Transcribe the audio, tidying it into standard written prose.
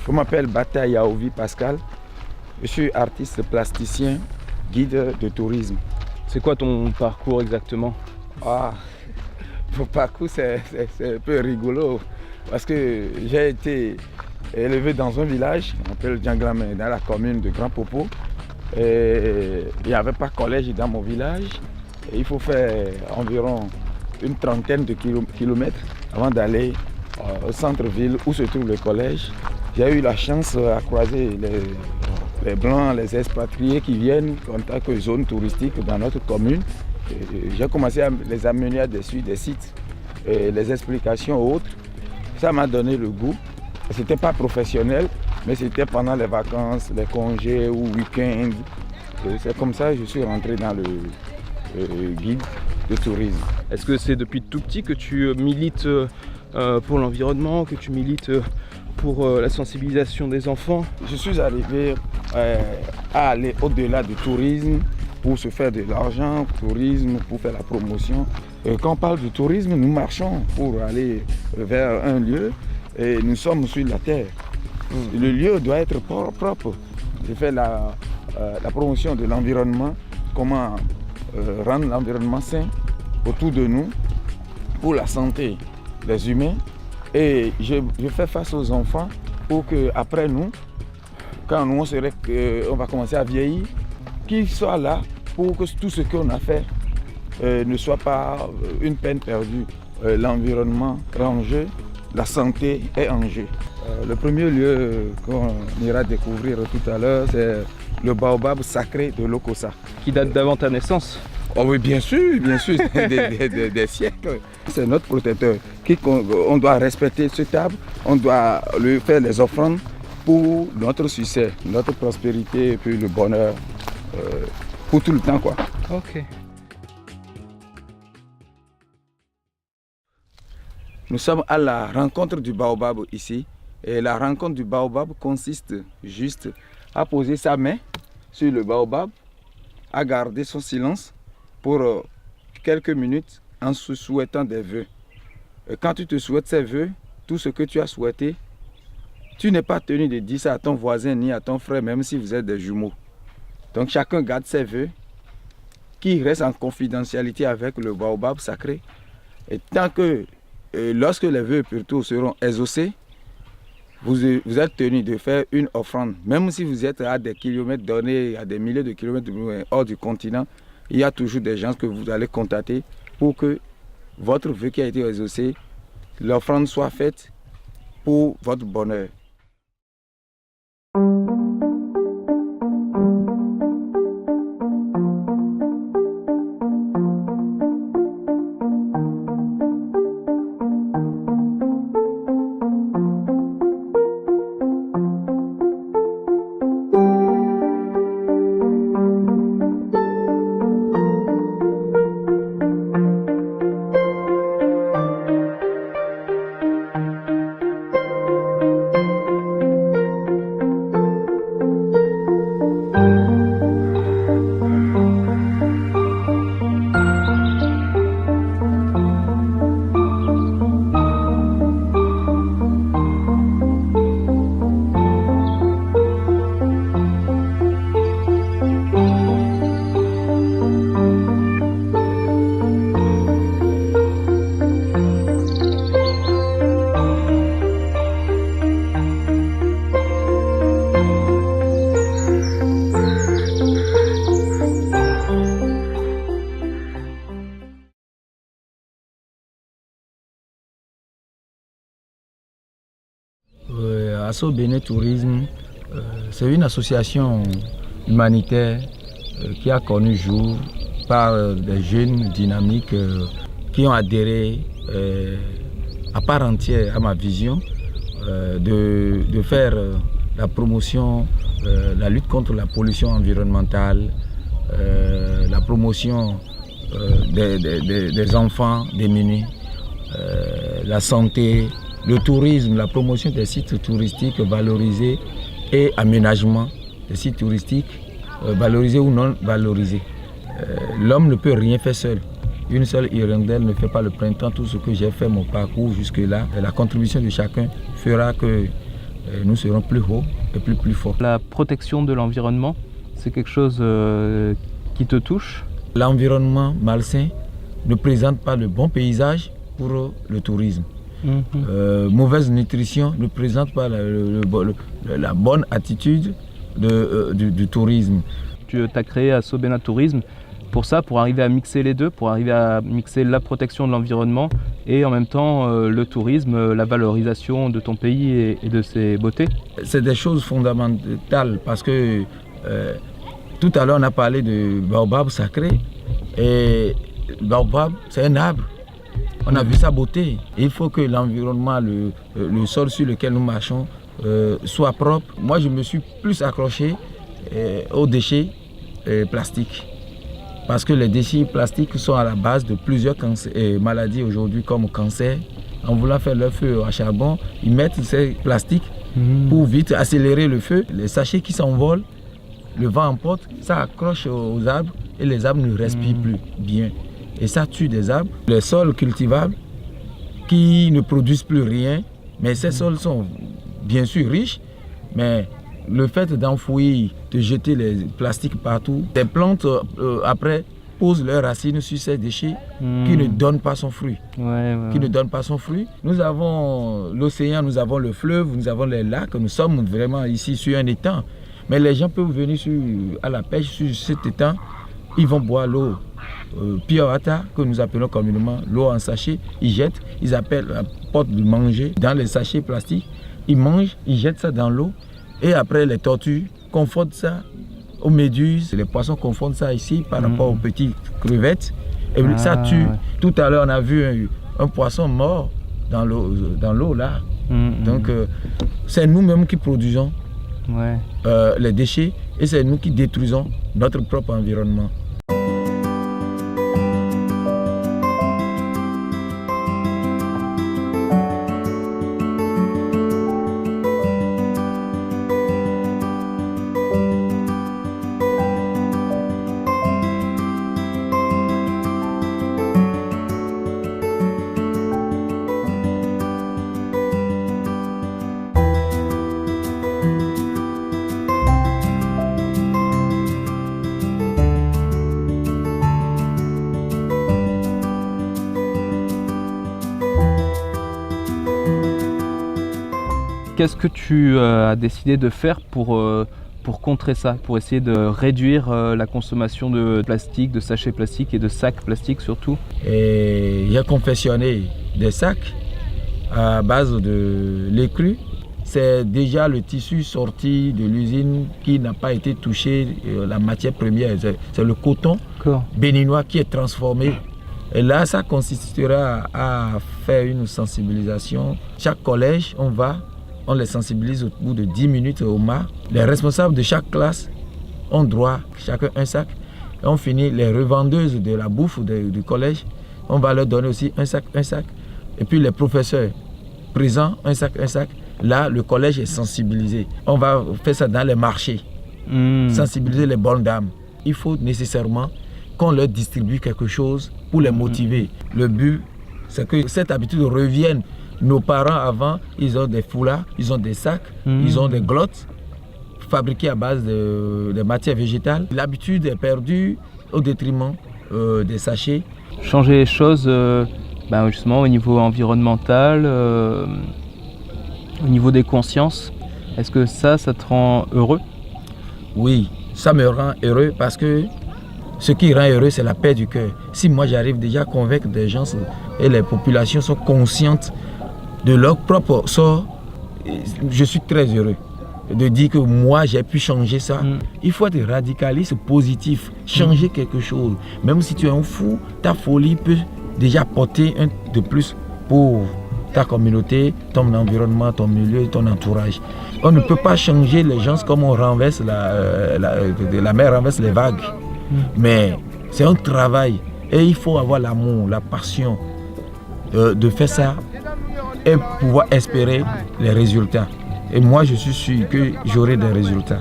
Je m'appelle Bata Yaovi Pascal. Je suis artiste plasticien, guide de tourisme. C'est quoi ton parcours exactement? Mon parcours c'est un peu rigolo parce que j'ai été élevé dans un village, on appelle Djanglamé, dans la commune de Grand Popo. Et il n'y avait pas de collège dans mon village. Et il faut faire environ une trentaine de kilomètres avant d'aller au centre-ville où se trouve le collège. J'ai eu la chance à croiser les Blancs, les expatriés qui viennent en tant que zone touristique dans notre commune. J'ai commencé à les amener à des sites, et les explications autres. Ça m'a donné le goût. Ce n'était pas professionnel, mais c'était pendant les vacances, les congés ou week-ends. C'est comme ça que je suis rentré dans le guide de tourisme. Est-ce que c'est depuis tout petit que tu milites pour l'environnement, que tu milites pour la sensibilisation des enfants? Je suis arrivé à aller au-delà du tourisme pour se faire de l'argent, tourisme, pour faire la promotion. Quand on parle du tourisme, nous marchons pour aller vers un lieu et nous sommes sur la terre. Le lieu doit être propre. Je fais la promotion de l'environnement, comment rendre l'environnement sain autour de nous pour la santé des humains. Et je fais face aux enfants pour qu'après nous, quand nous on va commencer à vieillir, qu'ils soient là pour que tout ce qu'on a fait ne soit pas une peine perdue. L'environnement est en jeu, la santé est en jeu. Le premier lieu qu'on ira découvrir tout à l'heure, c'est le baobab sacré de Lokossa. Qui date d'avant ta naissance? Oh oui, bien sûr, des siècles. C'est notre protecteur. On doit respecter cet arbre, on doit lui faire les offrandes pour notre succès, notre prospérité et puis le bonheur pour tout le temps, quoi. Ok. Nous sommes à la rencontre du baobab ici. Et la rencontre du baobab consiste juste à poser sa main sur le baobab, à garder son silence pour quelques minutes en se souhaitant des vœux. Et quand tu te souhaites ces vœux, tout ce que tu as souhaité, tu n'es pas tenu de dire ça à ton voisin ni à ton frère, même si vous êtes des jumeaux. Donc chacun garde ses vœux, qui restent en confidentialité avec le baobab sacré. Et tant que, lorsque les vœux plutôt seront exaucés, vous êtes tenu de faire une offrande. Même si vous êtes à des kilomètres donnés, à des milliers de kilomètres hors du continent, il y a toujours des gens que vous allez contacter pour que votre vœu qui a été exaucé, l'offrande soit faite pour votre bonheur. Asso Béné Tourisme, c'est une association humanitaire qui a connu jour par des jeunes dynamiques qui ont adhéré à part entière à ma vision de faire la promotion, la lutte contre la pollution environnementale, la promotion des enfants démunis, la santé, le tourisme, la promotion des sites touristiques valorisés et aménagement des sites touristiques valorisés ou non valorisés. L'homme ne peut rien faire seul. Une seule hirondelle ne fait pas le printemps. Tout ce que j'ai fait, mon parcours jusque-là, la contribution de chacun fera que nous serons plus hauts et plus forts. La protection de l'environnement, c'est quelque chose qui te touche? L'environnement malsain ne présente pas le bon paysage pour le tourisme. Mauvaise nutrition ne présente pas la bonne attitude du tourisme. Tu as créé Asobena Tourisme pour ça, pour arriver à mixer les deux, pour arriver à mixer la protection de l'environnement et en même temps le tourisme, la valorisation de ton pays et de ses beautés. C'est des choses fondamentales parce que tout à l'heure on a parlé de baobab sacré et baobab c'est un arbre. On a vu sa beauté. Il faut que l'environnement, le sol sur lequel nous marchons soit propre. Moi je me suis plus accroché aux déchets plastiques. Parce que les déchets plastiques sont à la base de plusieurs maladies aujourd'hui comme le cancer. En voulant faire leur feu à charbon, ils mettent ces plastiques pour vite accélérer le feu. Les sachets qui s'envolent, le vent emporte, ça accroche aux arbres et les arbres ne respirent plus bien. Et ça tue des arbres. Les sols cultivables qui ne produisent plus rien, mais ces sols sont bien sûr riches, mais le fait d'enfouir, de jeter les plastiques partout, les plantes après posent leurs racines sur ces déchets qui ne donnent pas son fruit. Qui ne donnent pas son fruit. Nous avons l'océan, nous avons le fleuve, nous avons les lacs, nous sommes vraiment ici sur un étang. Mais les gens peuvent venir à la pêche sur cet étang, ils vont boire l'eau pure water, que nous appelons communément l'eau en sachet. Ils jettent, ils appellent la porte de manger dans les sachets plastiques. Ils mangent, ils jettent ça dans l'eau. Et après, les tortues confondent ça aux méduses. Les poissons confondent ça ici par rapport aux petites crevettes. Et ça tue. Tout à l'heure, on a vu un poisson mort dans l'eau là. Donc, c'est nous-mêmes qui produisons les déchets et c'est nous qui détruisons notre propre environnement. Qu'est-ce que tu as décidé de faire pour contrer ça, pour essayer de réduire la consommation de plastique, de sachets plastiques et de sacs plastiques surtout? J'ai confectionné des sacs à base de lait cru. C'est déjà le tissu sorti de l'usine qui n'a pas été touché, la matière première, c'est le coton béninois qui est transformé. Et là, ça consistera à faire une sensibilisation. Chaque collège, on les sensibilise au bout de 10 minutes au MA. Les responsables de chaque classe ont droit, chacun un sac. Et on finit, les revendeuses de la bouffe du collège, on va leur donner aussi un sac. Et puis les professeurs présents, un sac. Là, le collège est sensibilisé. On va faire ça dans les marchés, sensibiliser les bonnes dames. Il faut nécessairement qu'on leur distribue quelque chose pour les motiver. Le but, c'est que cette habitude revienne. Nos parents avant, ils ont des foulards, ils ont des sacs, ils ont des glottes fabriquées à base de matières végétales. L'habitude est perdue au détriment des sachets. Changer les choses justement au niveau environnemental, au niveau des consciences, est-ce que ça te rend heureux? Oui, ça me rend heureux parce que ce qui rend heureux, c'est la paix du cœur. Si moi j'arrive déjà à convaincre des gens et les populations sont conscientes de leur propre sort, je suis très heureux de dire que moi j'ai pu changer ça. Il faut être radicaliste, positif, changer quelque chose. Même si tu es un fou, ta folie peut déjà apporter un de plus pour ta communauté, ton environnement, ton milieu, ton entourage. On ne peut pas changer les gens comme on renverse la mer renverse les vagues. Mais c'est un travail et il faut avoir l'amour, la passion de faire ça et pouvoir espérer les résultats. Et moi, je suis sûr que j'aurai des résultats.